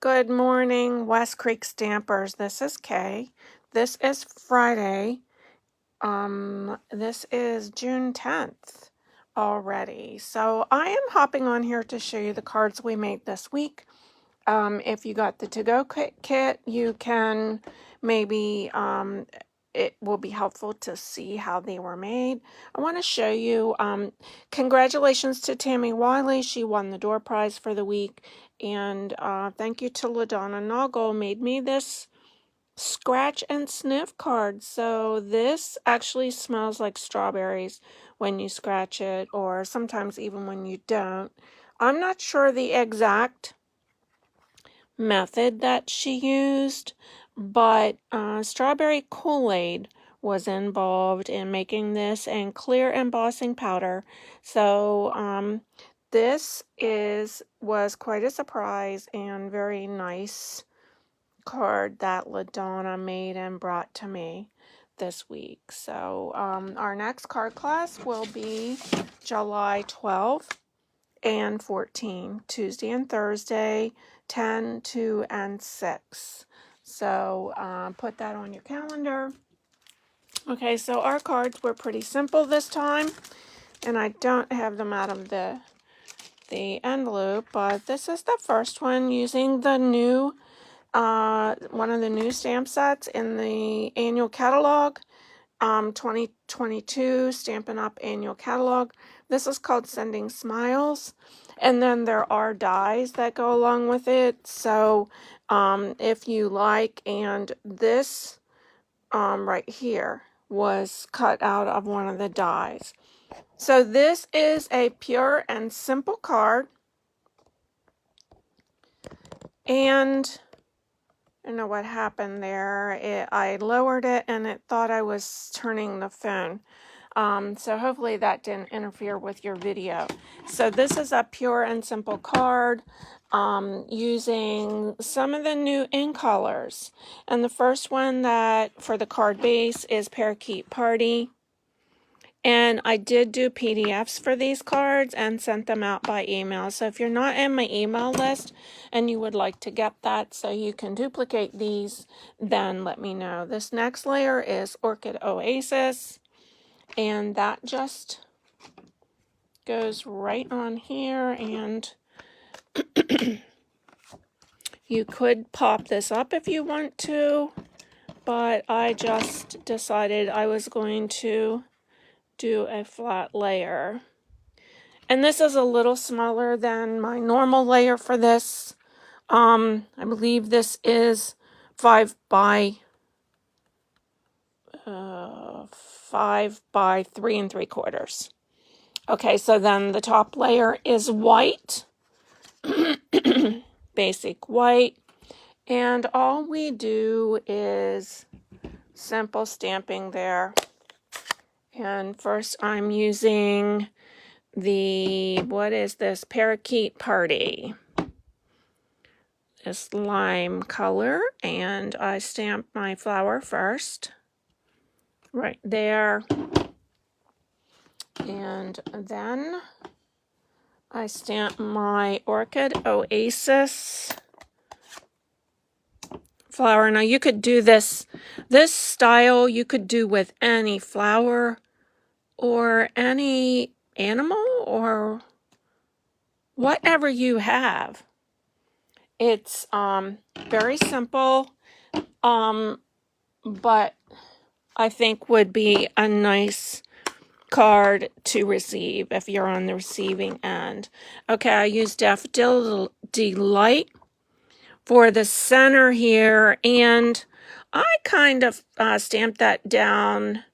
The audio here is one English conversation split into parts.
Good morning, West Creek Stampers. This is Kay. This is Friday. This is June 10th already. So I am hopping on here to show you the cards we made this week. If you got the to-go kit, you can maybe, it will be helpful to see how they were made. I want to show you, congratulations to Tammy Wiley. She won the door prize for the week. And thank you to LaDonna Noggle, made me this scratch and sniff card. So this actually smells like strawberries when you scratch it, or sometimes even when you don't. I'm not sure the exact method that she used, but strawberry Kool-Aid was involved in making this, and clear embossing powder. So this was quite a surprise and very nice card that LaDonna made and brought to me this week. So our next card class will be July 12th and 14, Tuesday and Thursday, 10, 2, and 6. So put that on your calendar. Okay, so our cards were pretty simple this time, and I don't have them out of the envelope, but this is the first one using the new one of the new stamp sets in the annual catalog, 2022 Stampin' Up! Annual Catalog. This is called Sending Smiles, and then there are dies that go along with it. So if you like, and this right here was cut out of one of the dies. So this is a pure and simple card, and I don't know what happened there. I lowered it and it thought I was turning the phone. So hopefully that didn't interfere with your video. So this is a pure and simple card using some of the new ink colors. And the first one that for the card base is Parakeet Party. And I did do PDFs for these cards and sent them out by email. So if you're not in my email list and you would like to get that so you can duplicate these, then let me know. This next layer is Orchid Oasis. And that just goes right on here. And you could pop this up if you want to. But I just decided I was going to do a flat layer. And this is a little smaller than my normal layer for this. I believe this is 5 by 3 3/4. Okay, so then the top layer is white, basic white, and all we do is simple stamping there. And first I'm using what is this? Parakeet Party. This lime color, and I stamp my flower first, right there. And then I stamp my Orchid Oasis flower. Now you could do this style, you could do with any flower or any animal or whatever you have. It's very simple, but I think would be a nice card to receive if you're on the receiving end. Okay, I used Daffodil Delight for the center here, and I kind of stamped that down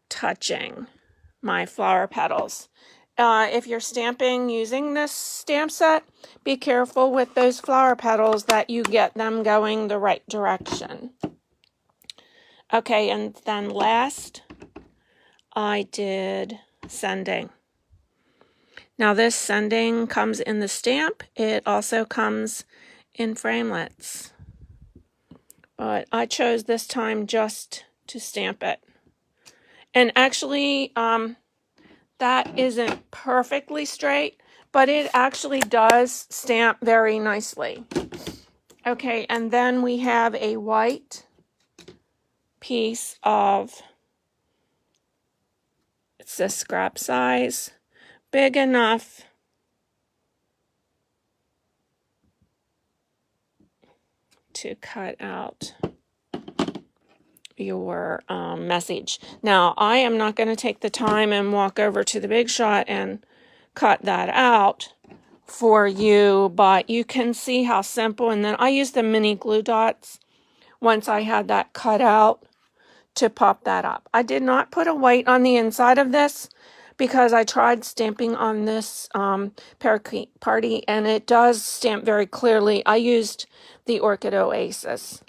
touching my flower petals. If you're stamping using this stamp set, be careful with those flower petals that you get them going the right direction. Okay, and then last, I did Sending. Now this Sending comes in the stamp. It also comes in framelits. But I chose this time just to stamp it. And actually, that isn't perfectly straight, but it actually does stamp very nicely. Okay, and then we have a white piece of, it's a scrap size, big enough to cut out your message. Now, I am not going to take the time and walk over to the Big Shot and cut that out for you, but you can see how simple. And then I used the mini glue dots once I had that cut out to pop that up. I did not put a white on the inside of this because I tried stamping on this parakeet party, and it does stamp very clearly. I used the Orchid Oasis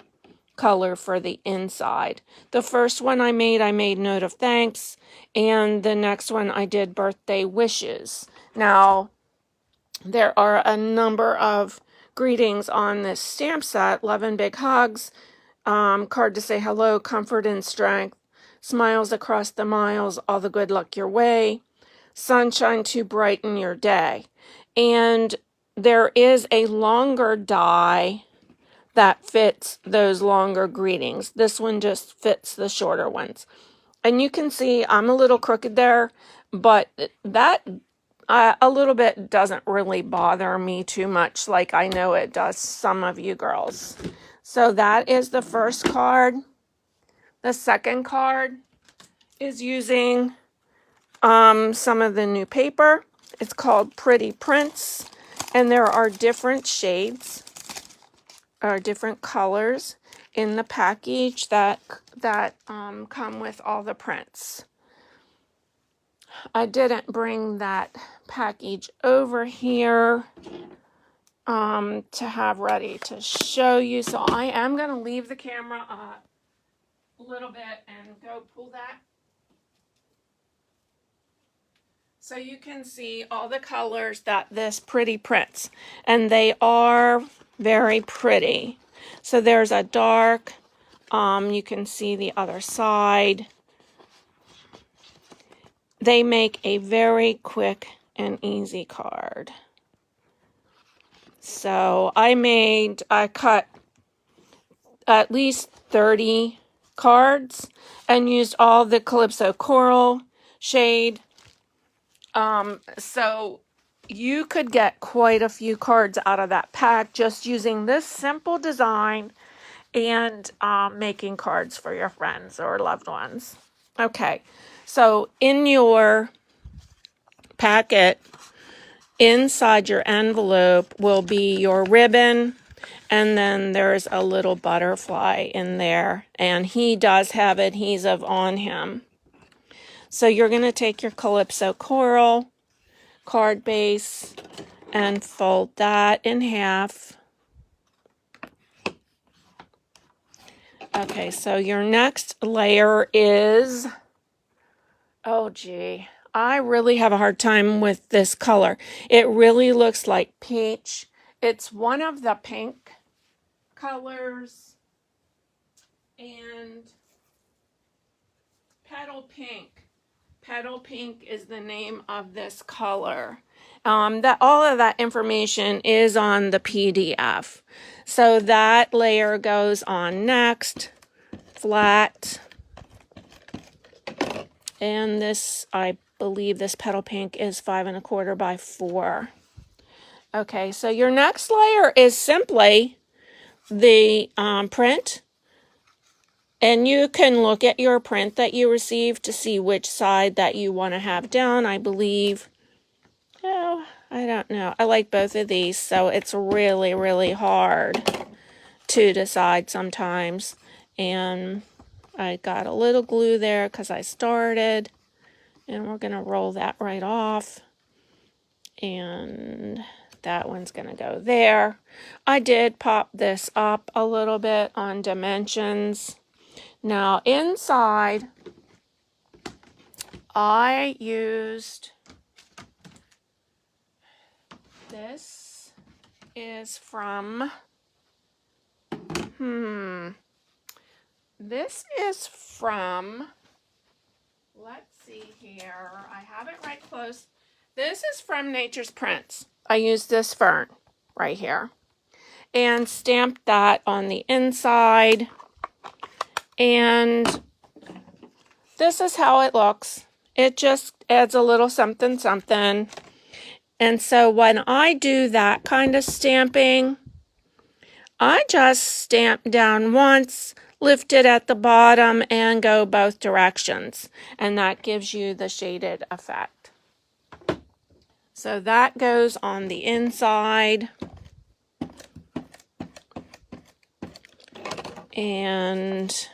color for the inside. The first one I made Note of Thanks, and the next one I did Birthday Wishes. Now, there are a number of greetings on this stamp set. Love and big hugs, card to say hello, comfort and strength, smiles across the miles, all the good luck your way, sunshine to brighten your day. And there is a longer die that fits those longer greetings. This one just fits the shorter ones. And you can see I'm a little crooked there, but that a little bit doesn't really bother me too much, like I know it does some of you girls. So that is the first card. The second card is using some of the new paper. It's called Pretty Prints, and there are different shades or different colors in the package that come with all the prints. I didn't bring that package over here to have ready to show you, so I am going to leave the camera a little bit and go pull that so you can see all the colors that this pretty prints, and they are very pretty. So there's a dark, you can see the other side. They make a very quick and easy card. So I cut at least 30 cards and used all the Calypso Coral shade. So you could get quite a few cards out of that pack just using this simple design and making cards for your friends or loved ones. Okay, so in your packet, inside your envelope will be your ribbon, and then there's a little butterfly in there, and he does have adhesive on him. So you're going to take your Calypso Coral card base and fold that in half. Okay, so your next layer is, oh gee, I really have a hard time with this color. It really looks like peach. It's one of the pink colors, and Petal Pink. Petal Pink is the name of this color. That all of that information is on the PDF. So that layer goes on next, flat. And this, I believe this Petal Pink is 5 1/4 by 4. Okay, so your next layer is simply the print. And you can look at your print that you received to see which side that you want to have down. I believe, oh, I don't know. I like both of these, so it's really, really hard to decide sometimes. And I got a little glue there because I started. And we're going to roll that right off. And that one's going to go there. I did pop this up a little bit on dimensions. Now inside, I used, this is from, this is from, let's see here, I have it right close. This is from Nature's Prints. I used this fern right here and stamped that on the inside. And this is how it looks. It just adds a little something something. And so when I do that kind of stamping, I just stamp down once, lift it at the bottom, and go both directions. And that gives you the shaded effect. So that goes on the inside. And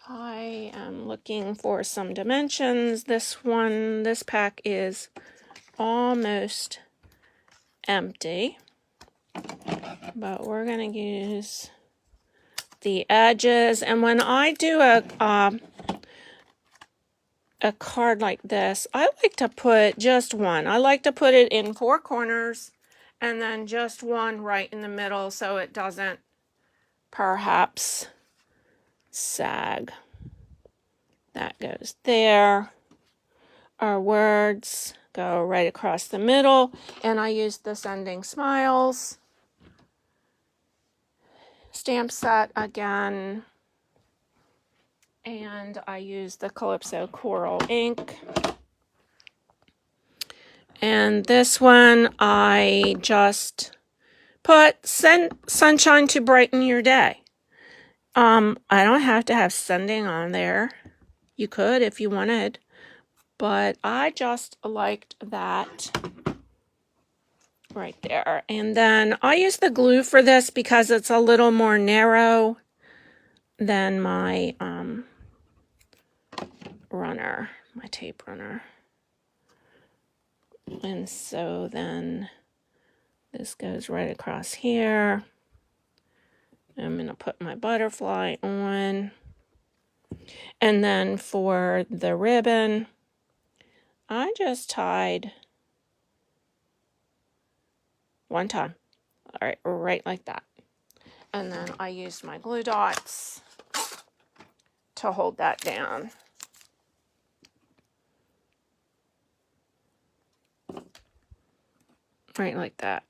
I am looking for some dimensions. This pack is almost empty, but we're going to use the edges. And when I do a card like this, I like to put just one. I like to put it in 4 corners and then just one right in the middle so it doesn't perhaps sag. That goes there. Our words go right across the middle, and I use the Sending Smiles stamp set again, and I use the Calypso Coral ink. And this one I just put sunshine to brighten your day. I don't have to have sending on there. You could if you wanted, but I just liked that right there. And then I use the glue for this because it's a little more narrow than my runner, my tape runner. And so then this goes right across here. I'm going to put my butterfly on. And then for the ribbon, I just tied one time. All right like that. And then I used my glue dots to hold that down. Right like that.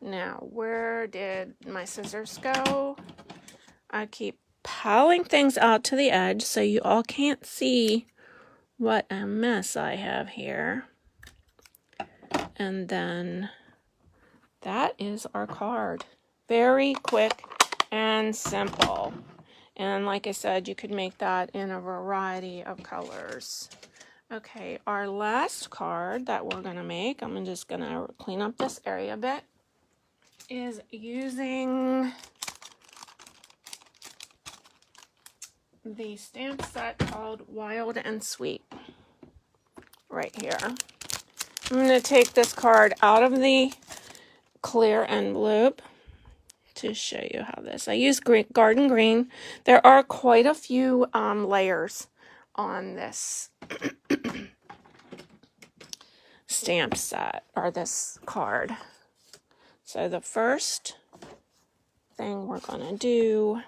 Now, where did my scissors go? I keep piling things out to the edge so you all can't see what a mess I have here. And then that is our card. Very quick and simple. And like I said, you could make that in a variety of colors. Okay, our last card that we're going to make, I'm just going to clean up this area a bit, is using the stamp set called Wild and Sweet right here. I'm going to take this card out of the clear envelope to show you how this. I use garden green. There are quite a few layers on this stamp set, or this card. So the first thing we're going to do,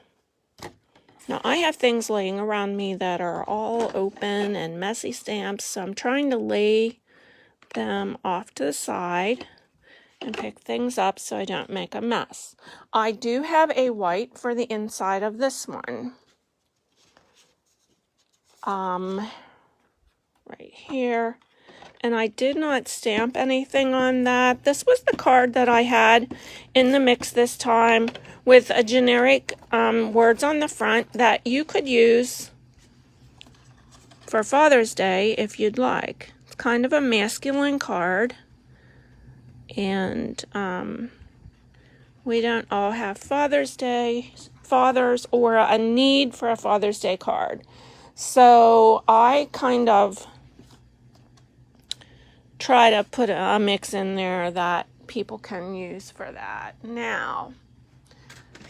now I have things laying around me that are all open and messy stamps, so I'm trying to lay them off to the side and pick things up so I don't make a mess. I do have a white for the inside of this one. Right here. And I did not stamp anything on that. This was the card that I had in the mix this time with a generic words on the front that you could use for Father's Day if you'd like. It's kind of a masculine card. And we don't all have fathers or a need for a Father's Day card. So I kind of try to put a mix in there that people can use for that. Now,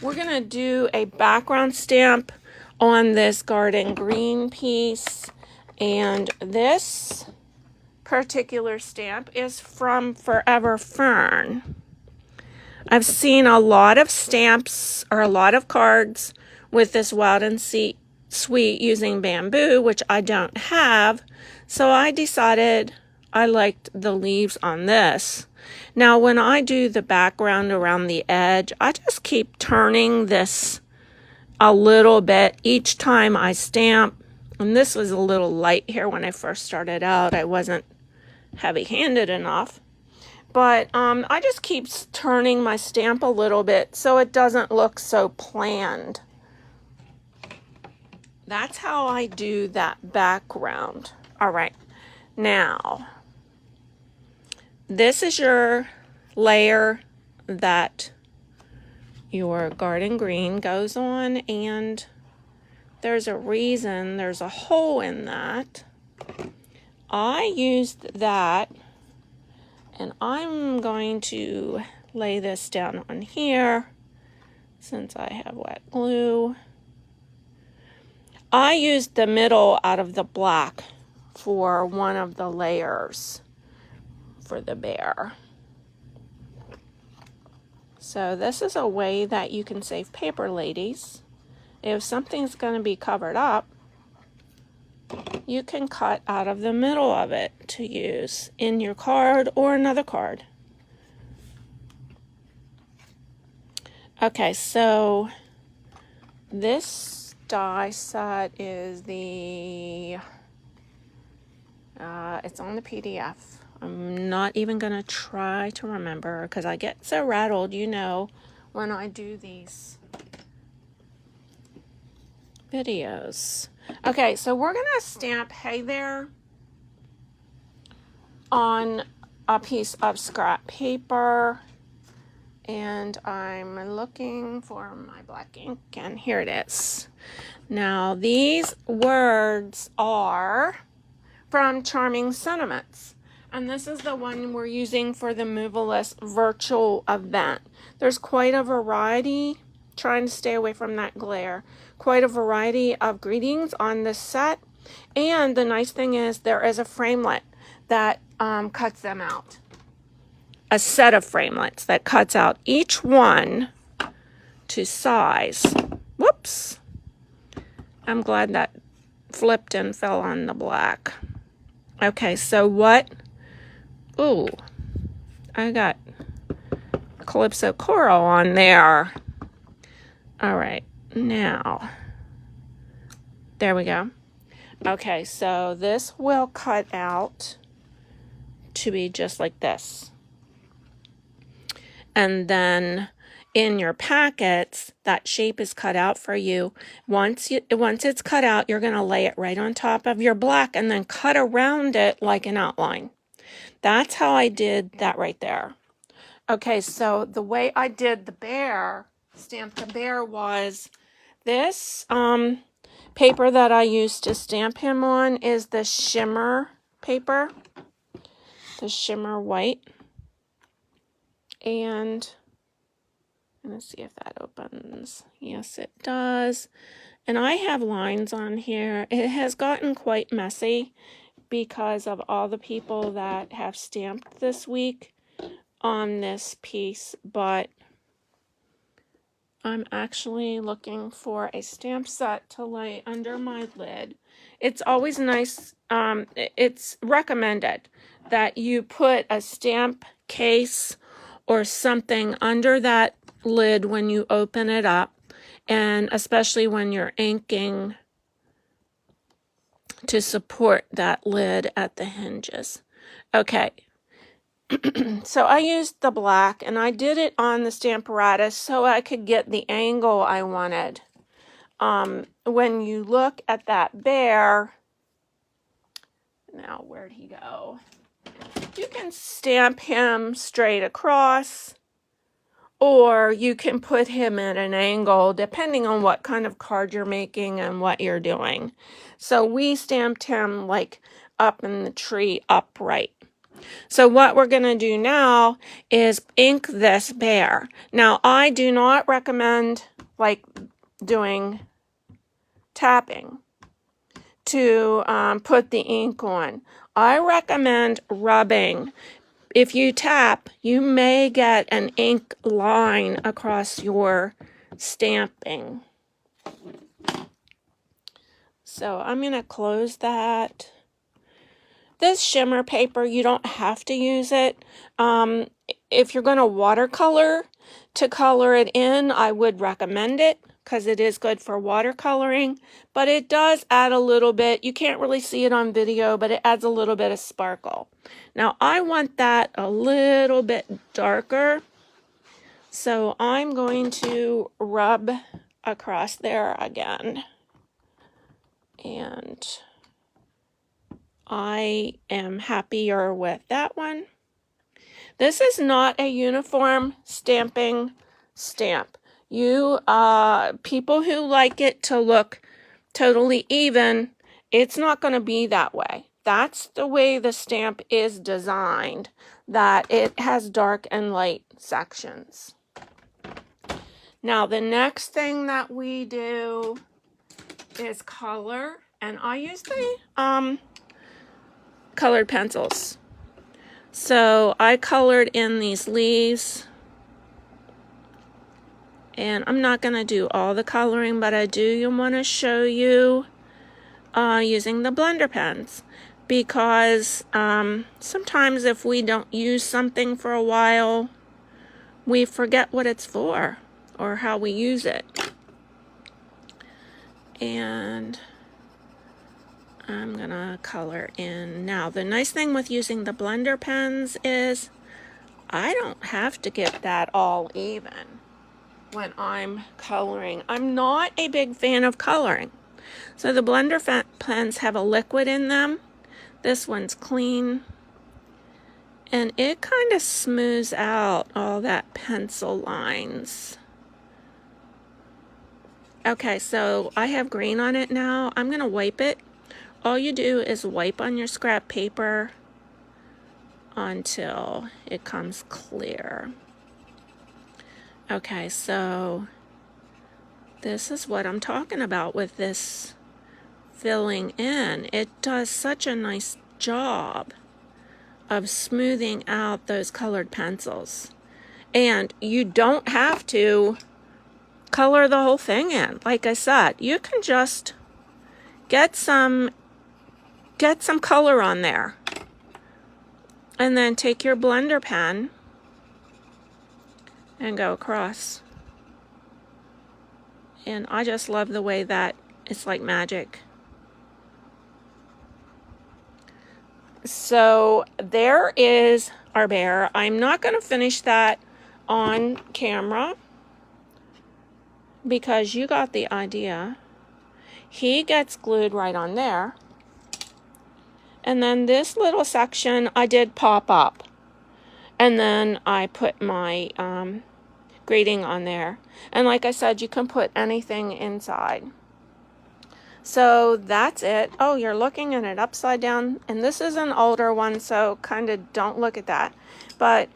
we're going to do a background stamp on this garden green piece. And this particular stamp is from Forever Fern. I've seen a lot of stamps or a lot of cards with this Wild and Sweet using bamboo, which I don't have. So I decided I liked the leaves on this. Now when I do the background around the edge, I just keep turning this a little bit each time I stamp. And this was a little light here when I first started out. I wasn't heavy-handed enough. But I just keep turning my stamp a little bit so it doesn't look so planned. That's how I do that background. All right, now this is your layer that your garden green goes on, and there's a reason there's a hole in that. I used that, and I'm going to lay this down on here since I have wet glue. I used the middle out of the black for one of the layers for the bear. So this is a way that you can save paper, ladies. If something's going to be covered up, you can cut out of the middle of it to use in your card or another card. Okay, so this die set is it's on the PDF. I'm not even going to try to remember because I get so rattled, you know, when I do these videos. Okay, so we're going to stamp Hey There on a piece of scrap paper. And I'm looking for my black ink, and here it is. Now, these words are from Charming Sentiments. And this is the one we're using for the Movalist virtual event. There's quite a variety, trying to stay away from that glare, quite a variety of greetings on this set. And the nice thing is there is a framelit that cuts them out. A set of framelits that cuts out each one to size. Whoops. I'm glad that flipped and fell on the black. Okay, so what? Ooh, I got Calypso Coral on there. All right, now, there we go. Okay, so this will cut out to be just like this. And then in your packets, that shape is cut out for you. Once it's cut out, you're going to lay it right on top of your black and then cut around it like an outline. That's how I did that right there. Okay, so the way I did the bear, stamped the bear, was this paper that I used to stamp him on is the shimmer paper, the shimmer white. And let's see if that opens. Yes, it does. And I have lines on here. It has gotten quite messy because of all the people that have stamped this week on this piece, but I'm actually looking for a stamp set to lay under my lid. It's always nice, it's recommended that you put a stamp case or something under that lid when you open it up, and especially when you're inking, to support that lid at the hinges. Okay, so I used the black, and I did it on the Stamparatus so I could get the angle I wanted. When you look at that bear, now where'd he go? You can stamp him straight across, or you can put him at an angle depending on what kind of card you're making and what you're doing. So we stamped him like up in the tree upright. So what we're going to do now is ink this bear. Now I do not recommend like doing tapping to put the ink on. I recommend rubbing. If you tap, you may get an ink line across your stamping. So I'm going to close that. This shimmer paper, you don't have to use it. If you're going to watercolor to color it in, I would recommend it because it is good for watercoloring, but it does add a little bit. You can't really see it on video, but it adds a little bit of sparkle. Now I want that a little bit darker, so I'm going to rub across there again. And I am happier with that one. This is not a uniform stamping stamp. You people who like it to look totally even, it's not going to be that way. That's the way the stamp is designed, that it has dark and light sections. Now the next thing that we do is color, and I use the colored pencils. So I colored in these leaves, and I'm not going to do all the coloring, but I do want to show you using the blender pens, because sometimes if we don't use something for a while, we forget what it's for or how we use it. And I'm gonna color in. Now the nice thing with using the blender pens is I don't have to get that all even when I'm coloring. I'm not a big fan of coloring. So the blender pens have a liquid in them. This one's clean, and it kind of smooths out all that pencil lines. Okay, so I have green on it now. I'm gonna wipe it. All you do is wipe on your scrap paper until it comes clear. Okay, so this is what I'm talking about with this filling in. It does such a nice job of smoothing out those colored pencils. And you don't have to color the whole thing in. Like I said, you can just get some color on there, and then take your blender pen and go across. And I just love the way that it's like magic. So there is our bear. I'm not going to finish that on camera because you got the idea. He gets glued right on there. And then this little section I did pop up. And then I put my greeting on there. And like I said, you can put anything inside. So that's it. Oh, you're looking at it upside down. And this is an older one, so kind of don't look at that. But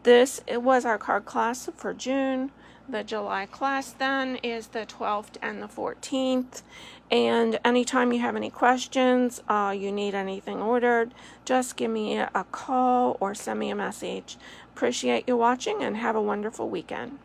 it was our card class for June. The July class then is the 12th and the 14th. And anytime you have any questions, you need anything ordered, just give me a call or send me a message. Appreciate you watching, and have a wonderful weekend.